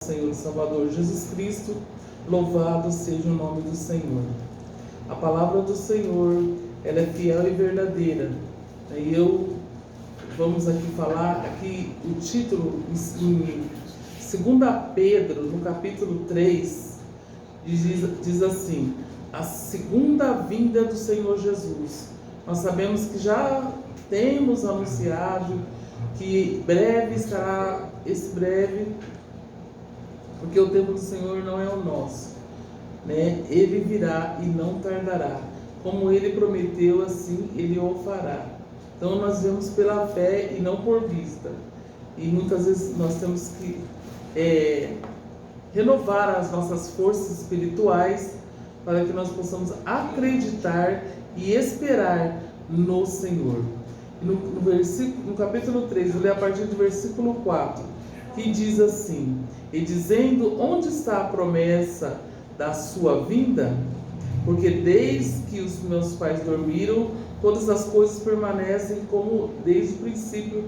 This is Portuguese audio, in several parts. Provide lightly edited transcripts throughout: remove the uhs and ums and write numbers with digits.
Senhor e Salvador Jesus Cristo, louvado seja o nome do Senhor. A palavra do Senhor, ela é fiel e verdadeira. E vamos aqui falar, o título em 2 Pedro, no capítulo 3, diz assim: a segunda vinda do Senhor Jesus. Nós sabemos que já temos anunciado que breve estará, esse breve, porque o tempo do Senhor não é o nosso, né? Ele virá e não tardará. Como Ele prometeu, assim Ele o fará. Então nós vemos pela fé e não por vista. E muitas vezes nós temos que renovar as nossas forças espirituais para que nós possamos acreditar e esperar no Senhor. No capítulo 3, eu leio a partir do versículo 4, que diz assim: e dizendo, onde está a promessa da sua vinda? Porque desde que os meus pais dormiram, todas as coisas permanecem como desde o princípio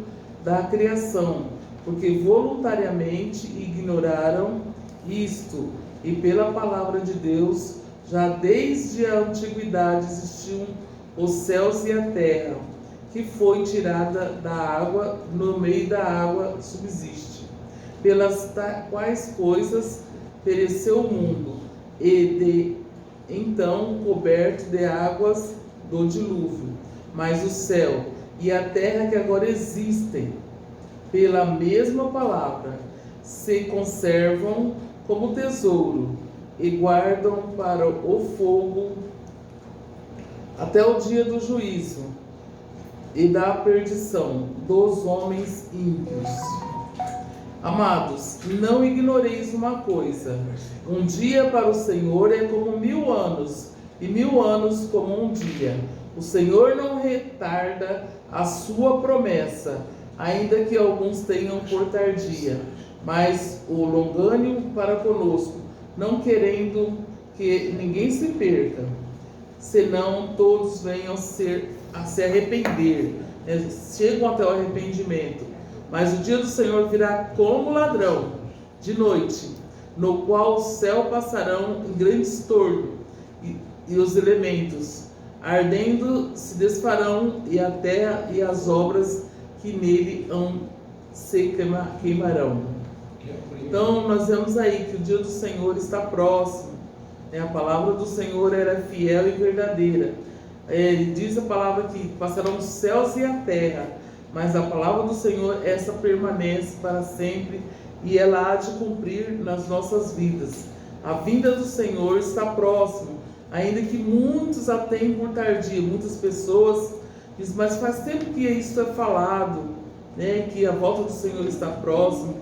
da criação, porque voluntariamente ignoraram isto, e pela palavra de Deus, já desde a antiguidade existiam os céus e a terra, que foi tirada da água, no meio da água subsiste. Pelas quais coisas pereceu o mundo, então coberto de águas do dilúvio. Mas o céu e a terra que agora existem, pela mesma palavra, se conservam como tesouro e guardam para o fogo até o dia do juízo e da perdição dos homens ímpios. Amados, não ignoreis uma coisa: um dia para o Senhor é como 1000 anos, e 1000 anos como um dia. O Senhor não retarda a sua promessa, ainda que alguns tenham por tardia, mas o longânimo para conosco, não querendo que ninguém se perca, senão todos venham a se arrepender, chegam até o arrependimento. Mas o dia do Senhor virá como ladrão de noite, no qual o céu passarão em grande estorno, e os elementos ardendo se desfarão, e a terra e as obras que nele se queimarão. Então nós vemos aí que o dia do Senhor está próximo, A palavra do Senhor era fiel e verdadeira. Ele diz a palavra que passarão os céus e a terra, mas a palavra do Senhor, essa permanece para sempre, e ela há de cumprir nas nossas vidas. A vinda do Senhor está próximo, ainda que muitos a tenham por tardia. Muitas pessoas dizem, mas faz tempo que isso é falado, que a volta do Senhor está próximo.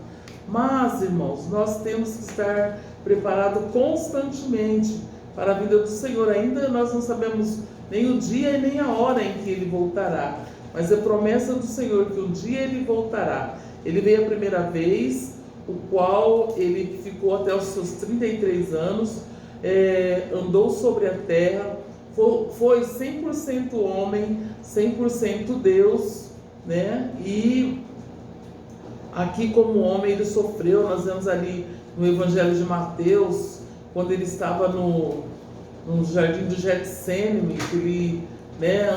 Mas, irmãos, nós temos que estar preparados constantemente para a vinda do Senhor. Ainda nós não sabemos nem o dia e nem a hora em que Ele voltará, mas é promessa do Senhor que um dia Ele voltará. Ele veio a primeira vez, o qual Ele ficou até os seus 33 anos, andou sobre a terra, foi 100% homem, 100% Deus, E aqui como homem Ele sofreu. Nós vemos ali no Evangelho de Mateus, quando Ele estava no jardim do Getsêmani, Ele,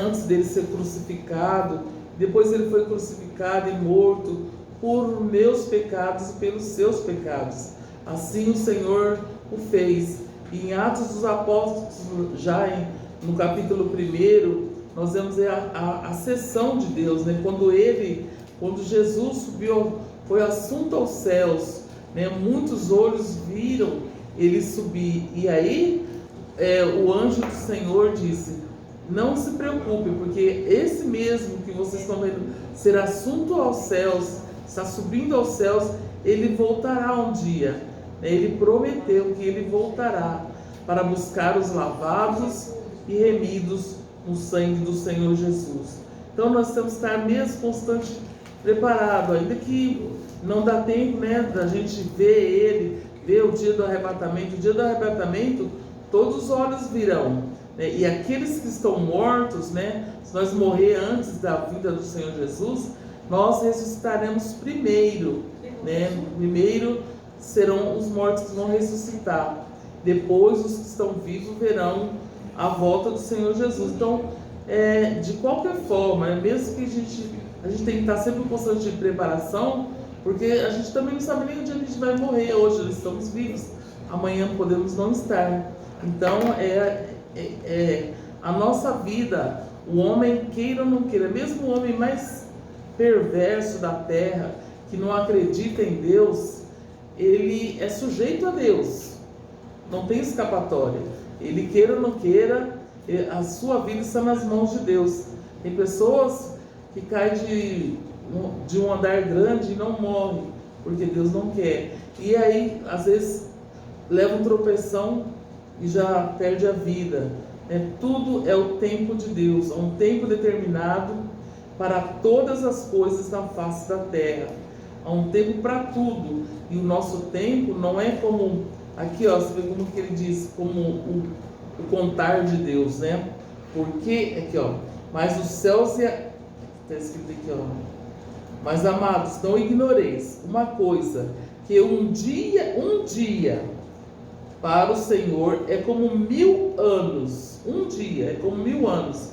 antes dele ser crucificado, depois Ele foi crucificado e morto por meus pecados e pelos seus pecados. Assim o Senhor o fez. E em Atos dos Apóstolos, já no capítulo 1, nós vemos a sessão de Deus, quando Jesus subiu, foi assunto aos céus, muitos olhos viram Ele subir, e aí o anjo do Senhor disse: não se preocupe, porque esse mesmo que vocês estão vendo ser assunto aos céus, está subindo aos céus, Ele voltará um dia. Ele prometeu que Ele voltará para buscar os lavados e remidos no sangue do Senhor Jesus. Então nós temos que estar mesmo constante preparado, ainda que não dá tempo, da gente ver o dia do arrebatamento. O dia do arrebatamento, todos os olhos virão, e aqueles que estão mortos, se nós morrer antes da vinda do Senhor Jesus, nós ressuscitaremos primeiro, primeiro serão os mortos que vão ressuscitar. Depois os que estão vivos verão a volta do Senhor Jesus. Então, de qualquer forma, mesmo que a gente tem que estar sempre em constante preparação, porque a gente também não sabe nem onde a gente vai morrer. Hoje nós estamos vivos, amanhã podemos não estar. Então, a nossa vida, o homem queira ou não queira, mesmo o homem mais perverso da terra, que não acredita em Deus, ele é sujeito a Deus, não tem escapatória. Ele queira ou não queira, a sua vida está nas mãos de Deus. Tem pessoas que caem de um andar grande e não morrem, porque Deus não quer. E aí, às vezes, leva um tropeção e já perde a vida. Tudo é o tempo de Deus, é um tempo determinado para todas as coisas na face da terra. Há um tempo para tudo. E o nosso tempo não é como, aqui ó, você vê como que ele diz, como o contar de Deus, né? Porque, aqui ó, mas os céus e está escrito aqui ó, mas amados, não ignoreis uma coisa, que um dia para o Senhor é como 1000 anos. Um dia é como 1000 anos,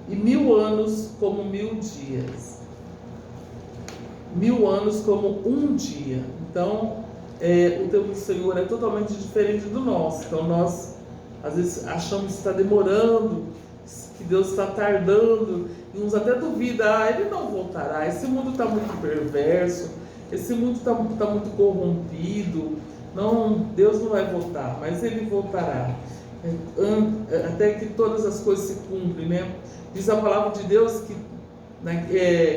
e 1000 anos como 1000 dias. 1000 anos como um dia. Então, o tempo do Senhor é totalmente diferente do nosso. Então, nós às vezes achamos que está demorando, que Deus está tardando, e uns até duvidam, ele não voltará, esse mundo está muito perverso, esse mundo está muito corrompido, não, Deus não vai voltar, mas ele voltará, até que todas as coisas se cumprem, né? Diz a palavra de Deus que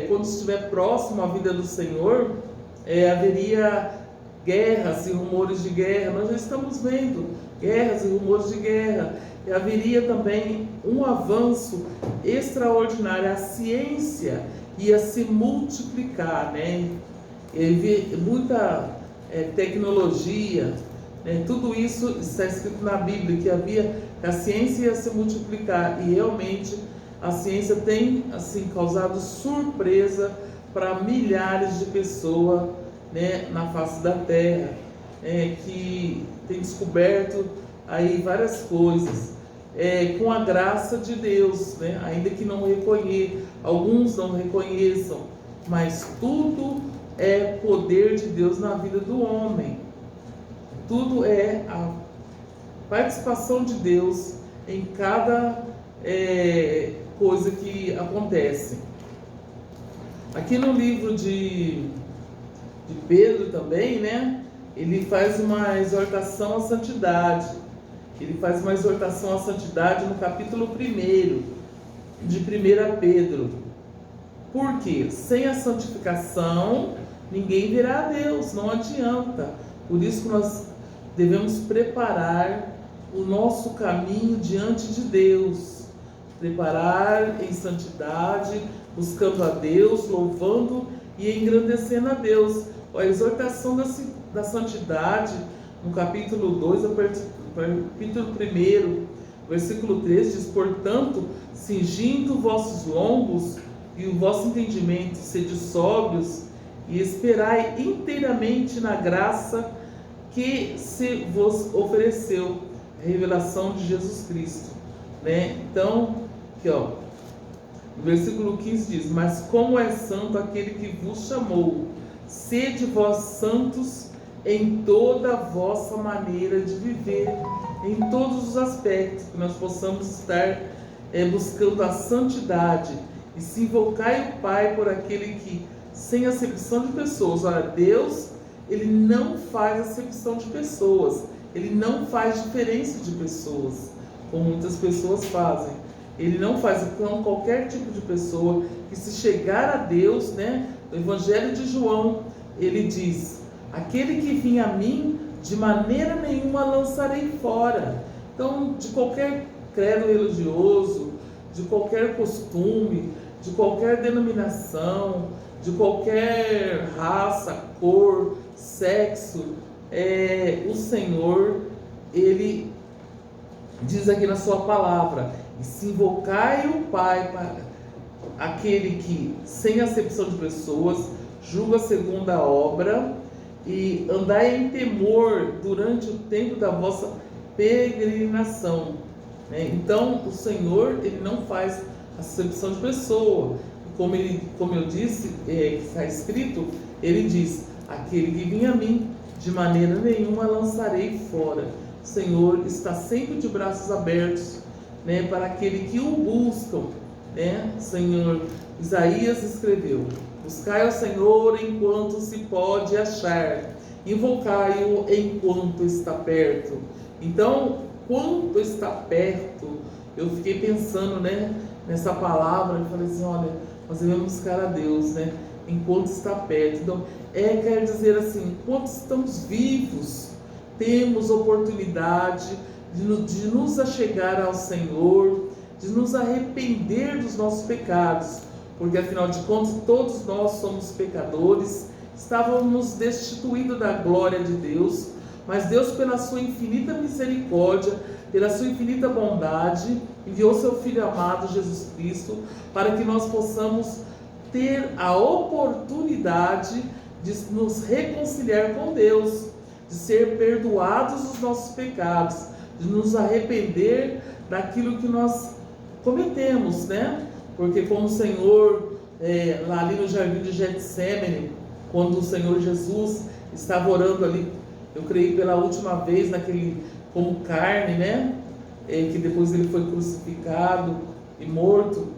quando estiver próximo à vida do Senhor, haveria guerras e rumores de guerra. Nós já estamos vendo guerras e rumores de guerra. E haveria também um avanço extraordinário. A ciência ia se multiplicar, né? Muita tecnologia, né? Tudo isso está escrito na Bíblia, que a ciência ia se multiplicar, e realmente a ciência tem assim causado surpresa para milhares de pessoas, né, na face da terra, que tem descoberto aí várias coisas, com a graça de Deus, né, ainda que alguns não reconheçam, mas tudo é poder de Deus na vida do homem, tudo é a participação de Deus em cada coisa que acontece. Aqui no livro de Pedro também, né? Ele faz uma exortação à santidade. Ele faz uma exortação à santidade no capítulo 1 de 1 Pedro. Por quê? Sem a santificação, ninguém verá a Deus, não adianta. Por isso que nós devemos preparar o nosso caminho diante de Deus. Preparar em santidade, buscando a Deus, louvando e engrandecendo a Deus. A exortação da santidade, no capítulo 2, capítulo 1, versículo 3, diz: portanto, cingindo vossos lombos e o vosso entendimento, sede sóbrios e esperai inteiramente na graça que se vos ofereceu, a revelação de Jesus Cristo, né? Então, aqui ó, no versículo 15 diz: mas como é santo aquele que vos chamou, sede vós santos em toda a vossa maneira de viver, em todos os aspectos, que nós possamos estar buscando a santidade, e se invocai o Pai por aquele que, sem acepção de pessoas, olha, Deus, ele não faz acepção de pessoas, ele não faz diferença de pessoas, como muitas pessoas fazem. Ele não faz com qualquer tipo de pessoa que se chegar a Deus, né? No Evangelho de João, ele diz: aquele que vinha a mim, de maneira nenhuma lançarei fora. Então, de qualquer credo religioso, de qualquer costume, de qualquer denominação, de qualquer raça, cor, sexo, o Senhor, ele diz aqui na sua palavra: e se invocai o Pai para aquele que, sem acepção de pessoas, julga segundo a obra, e andai em temor durante o tempo da vossa peregrinação. Né? Então, o Senhor, Ele não faz acepção de pessoa. Como eu disse, está escrito, Ele diz: aquele que vem a mim, de maneira nenhuma lançarei fora. O Senhor está sempre de braços abertos, né, para aquele que o buscam. Né? O Senhor, Isaías escreveu: buscai ao Senhor enquanto se pode achar, invocai-o enquanto está perto. Então, quanto está perto, eu fiquei pensando, né, nessa palavra, eu falei assim, olha, nós devemos buscar a Deus, né, enquanto está perto. Então, quer dizer assim, enquanto estamos vivos, temos oportunidade de nos achegar ao Senhor, de nos arrepender dos nossos pecados, porque afinal de contas todos nós somos pecadores, estávamos destituídos da glória de Deus, mas Deus, pela sua infinita misericórdia, pela sua infinita bondade, enviou seu Filho amado Jesus Cristo para que nós possamos ter a oportunidade de nos reconciliar com Deus, de ser perdoados dos nossos pecados, de nos arrepender daquilo que nós cometemos, né? Porque como o Senhor, lá ali no jardim de Getsêmani, quando o Senhor Jesus estava orando ali, eu creio pela última vez, como carne, né? Que depois ele foi crucificado e morto,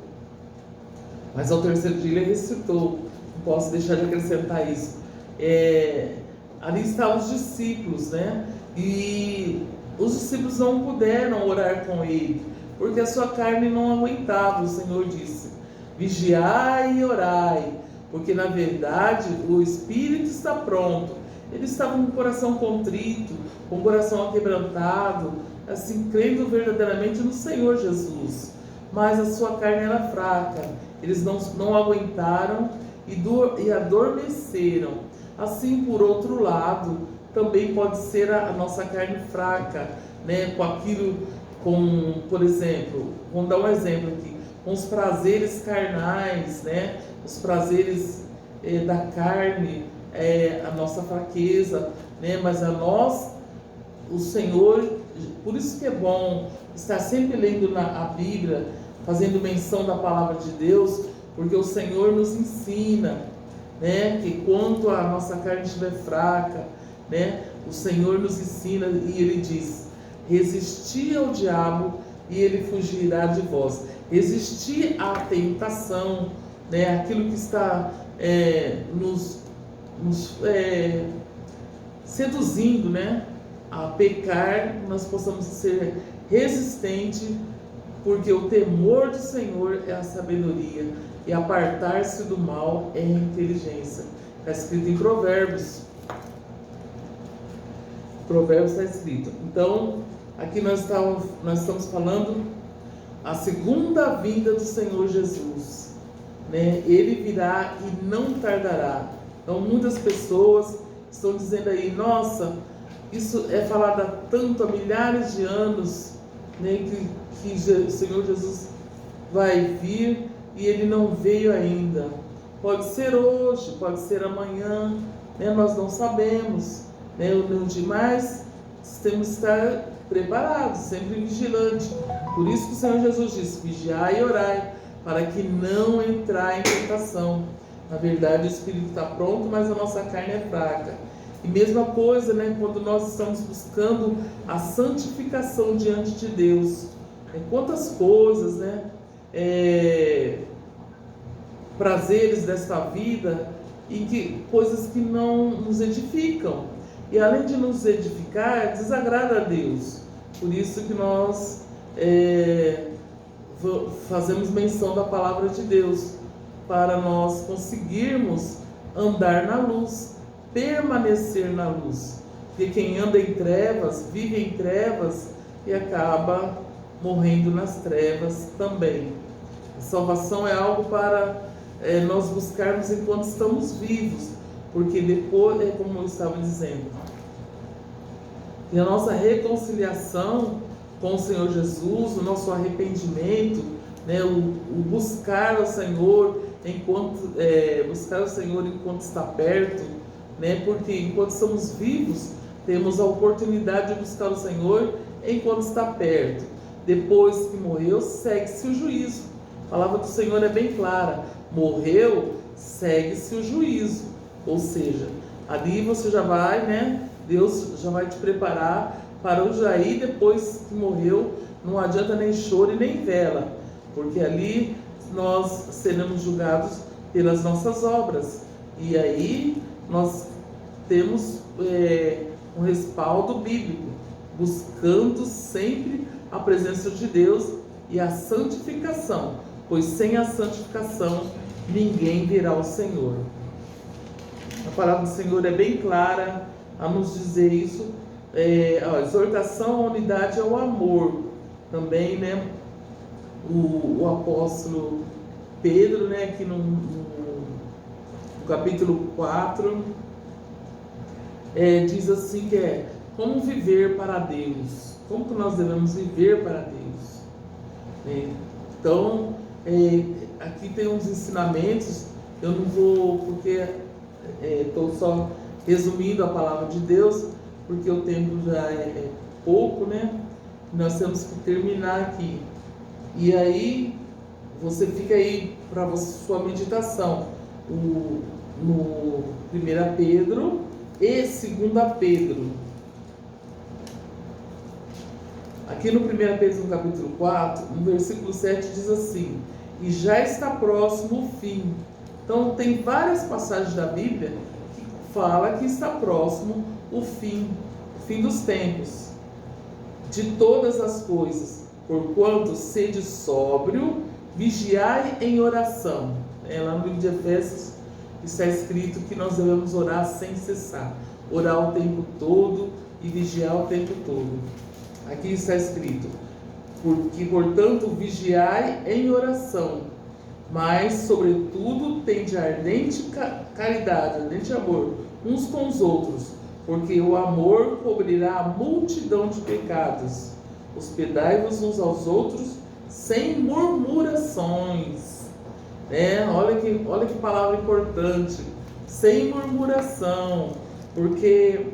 mas ao terceiro dia ele ressuscitou. Não posso deixar de acrescentar isso. Ali estavam os discípulos, né? E os discípulos não puderam orar com ele, porque a sua carne não aguentava. O Senhor disse: vigiai e orai, porque na verdade o espírito está pronto. Eles estavam com o coração contrito, com o coração aquebrantado, assim, crendo verdadeiramente no Senhor Jesus, mas a sua carne era fraca. Eles não aguentaram e adormeceram. Assim, por outro lado, também pode ser a nossa carne fraca, né? Por exemplo, vamos dar um exemplo aqui, com os prazeres carnais, né? Os prazeres da carne, a nossa fraqueza, né? Mas o Senhor, por isso que é bom estar sempre lendo a Bíblia, fazendo menção da palavra de Deus, porque o Senhor nos ensina, né, que quando a nossa carne estiver fraca, né, o Senhor nos ensina e Ele diz: resisti ao diabo e ele fugirá de vós. Resistir à tentação, né, aquilo que está nos seduzindo, né, a pecar, nós possamos ser resistentes, porque o temor do Senhor é a sabedoria e apartar-se do mal é a inteligência. Está escrito em Provérbios. Provérbios está escrito. Então, aqui nós estamos falando a segunda vinda do Senhor Jesus, né? Ele virá e não tardará. Então, muitas pessoas estão dizendo aí: nossa, isso é falado há milhares de anos, né, que o Senhor Jesus vai vir e Ele não veio ainda. Pode ser hoje, pode ser amanhã, né? Nós não sabemos, né? No demais, temos que estar preparados, sempre vigilantes. Por isso que o Senhor Jesus disse: vigiai e orai, para que não entrar em tentação. Na verdade, o espírito está pronto, mas a nossa carne é fraca. E mesma coisa, né, quando nós estamos buscando a santificação diante de Deus. Quantas coisas, né, prazeres desta vida, e coisas que não nos edificam. E além de nos edificar, desagrada a Deus. Por isso que nós fazemos menção da palavra de Deus, para nós conseguirmos andar na luz, permanecer na luz. Porque quem anda em trevas, vive em trevas e acaba morrendo nas trevas também. A salvação é algo para nós buscarmos enquanto estamos vivos, porque depois, como eu estava dizendo, e a nossa reconciliação com o Senhor Jesus, o nosso arrependimento, né, o buscar ao Senhor enquanto está perto, né? Porque enquanto somos vivos, temos a oportunidade de buscar o Senhor enquanto está perto. Depois que morreu, segue-se o juízo. A palavra do Senhor é bem clara: morreu, segue-se o juízo. Ou seja, ali você já vai, né? Deus já vai te preparar para o Jair. Depois que morreu, não adianta nem choro e nem vela, porque ali nós seremos julgados pelas nossas obras. E aí nós temos um respaldo bíblico, buscando sempre a presença de Deus e a santificação, pois sem a santificação ninguém verá o Senhor. A palavra do Senhor é bem clara a nos dizer isso. A exortação à unidade ao amor também, né? O apóstolo Pedro, né, aqui no capítulo 4, diz assim que como viver para Deus, como que nós devemos viver para Deus. Então, aqui tem uns ensinamentos, eu não vou, porque estou só resumindo a palavra de Deus, porque o tempo já é pouco, né? Nós temos que terminar aqui. E aí, você fica aí para sua meditação, no 1 Pedro e 2 Pedro. Aqui no 1 Pedro, no capítulo 4, no versículo 7, diz assim: e já está próximo o fim. Então, tem várias passagens da Bíblia que fala que está próximo o fim dos tempos, de todas as coisas. Porquanto sede sóbrio, vigiai em oração. Lá no livro de Efésios está escrito que nós devemos orar sem cessar, orar o tempo todo e vigiar o tempo todo. Aqui está escrito: porque, portanto, vigiai em oração, mas, sobretudo, tende ardente caridade, ardente amor, uns com os outros, porque o amor cobrirá a multidão de pecados. Hospedai-vos uns aos outros sem murmurações. Olha que palavra importante, sem murmuração, porque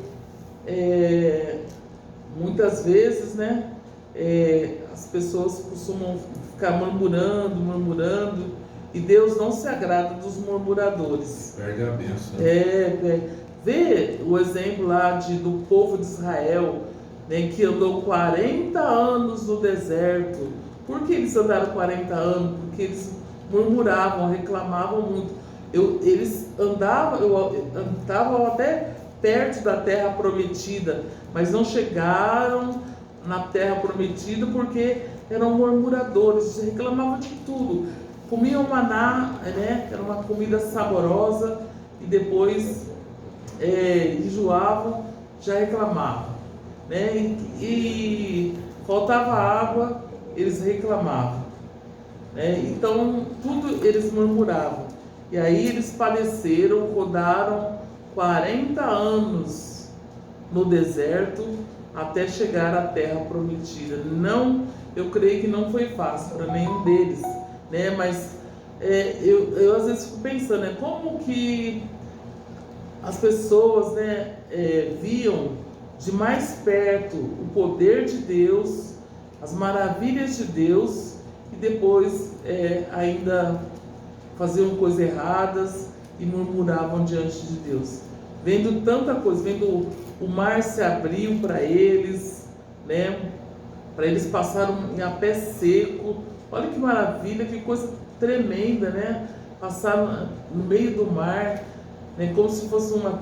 muitas vezes, né, as pessoas costumam ficar murmurando, e Deus não se agrada dos murmuradores. Perde a bênção. Vê o exemplo lá do povo de Israel, né, que andou 40 anos no deserto. Por que eles andaram 40 anos? Porque eles murmuravam, reclamavam muito. Eles andavam até perto da terra prometida, mas não chegaram na terra prometida porque eram murmuradores, reclamavam de tudo. Comiam maná, né, era uma comida saborosa, e depois enjoavam, já reclamavam, né? E faltava água, eles reclamavam, né? Então tudo eles murmuravam. E aí eles padeceram, rodaram 40 anos no deserto até chegar à terra prometida. Eu creio que não foi fácil para nenhum deles, né? Mas eu às vezes fico pensando, né, como que as pessoas, né, viam de mais perto o poder de Deus, as maravilhas de Deus, e depois ainda faziam coisas erradas e murmuravam diante de Deus. Vendo tanta coisa, vendo o mar se abriu para eles, né? Para eles passarem a pé seco. Olha que maravilha, que coisa tremenda, né? Passaram no meio do mar, né? Como se fosse uma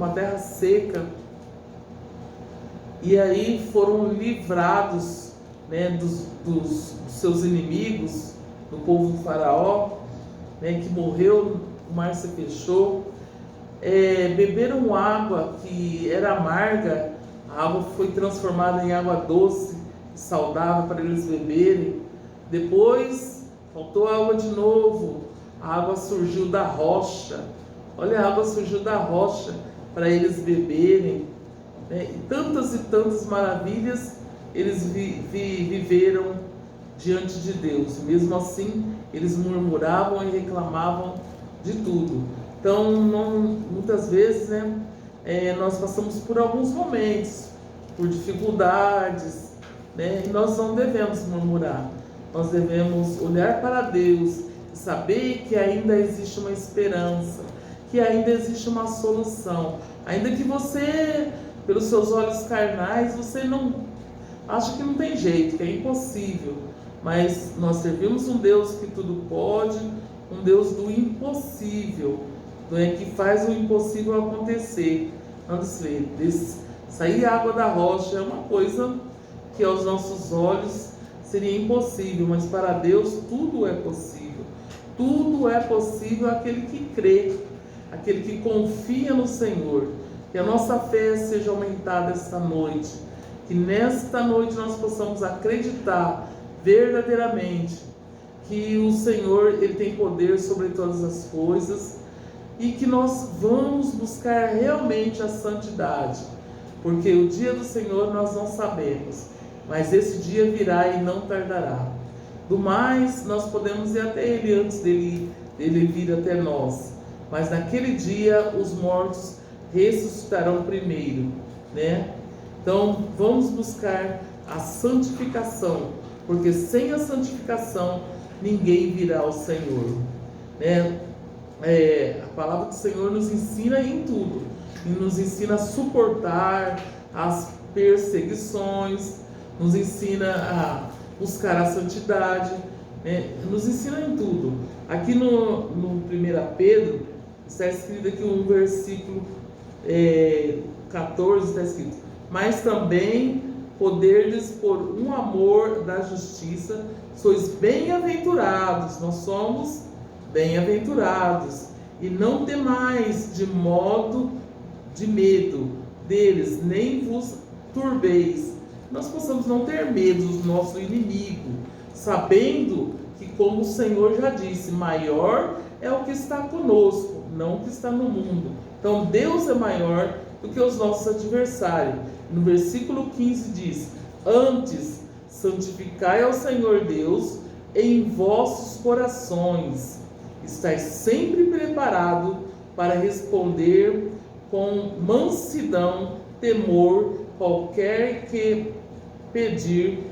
terra seca. E aí foram livrados, né, dos seus inimigos, do povo do faraó, né, que morreu, o mar se fechou. Beberam água que era amarga, a água foi transformada em água doce, saudável para eles beberem. Depois faltou água de novo, a água surgiu da rocha. Olha, a água surgiu da rocha para eles beberem, né? E tantas maravilhas eles viveram diante de Deus. Mesmo assim, eles murmuravam e reclamavam de tudo. Então, muitas vezes, né, nós passamos por alguns momentos, por dificuldades, né? E nós não devemos murmurar, nós devemos olhar para Deus e saber que ainda existe uma esperança, que ainda existe uma solução, ainda que você, pelos seus olhos carnais, você não acha que não tem jeito, que é impossível, mas nós servimos um Deus que tudo pode, um Deus do impossível, que faz o impossível acontecer. Vamos ver, sair água da rocha é uma coisa que aos nossos olhos seria impossível, mas para Deus tudo é possível. Tudo é possível àquele que crê, aquele que confia no Senhor. Que a nossa fé seja aumentada esta noite, que nesta noite nós possamos acreditar verdadeiramente que o Senhor, Ele tem poder sobre todas as coisas, e que nós vamos buscar realmente a santidade, porque o dia do Senhor nós não sabemos, mas esse dia virá e não tardará. Do mais, nós podemos ir até Ele antes dele vir até nós, mas naquele dia os mortos ressuscitarão primeiro, né? Então vamos buscar a santificação, porque sem a santificação ninguém virá ao Senhor, né? A palavra do Senhor nos ensina em tudo, e nos ensina a suportar as perseguições, nos ensina a buscar a santidade, né? Nos ensina em tudo. Aqui no 1 Pedro está escrito aqui um versículo 14, está escrito: mas também poderdes por um amor da justiça, sois bem-aventurados, nós somos bem-aventurados, e não temais de modo de medo deles, nem vos turbeis. Nós possamos não ter medo do nosso inimigo, sabendo que, como o Senhor já disse, maior é o que está conosco, não o que está no mundo. Então Deus é maior do que os nossos adversários. No versículo 15 diz: antes santificai ao Senhor Deus em vossos corações, estais sempre preparado para responder com mansidão, temor, qualquer que pedir,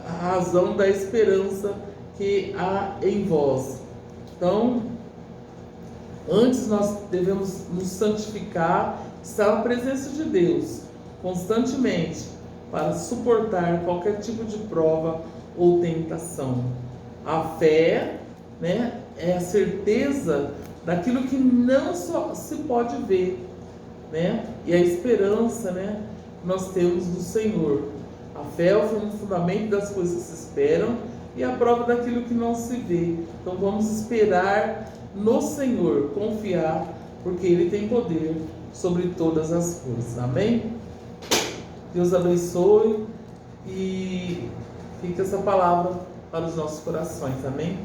a razão da esperança que há em vós. Então, antes nós devemos nos santificar, estar na presença de Deus constantemente, para suportar qualquer tipo de prova ou tentação. A fé, né, é a certeza daquilo que não só se pode ver, né? E a esperança, né, nós temos do Senhor. A fé é o fundamento das coisas que se esperam e a prova daquilo que não se vê. Então vamos esperar no Senhor, confiar, porque Ele tem poder sobre todas as coisas. Amém? Deus abençoe e fica essa palavra para os nossos corações. Amém?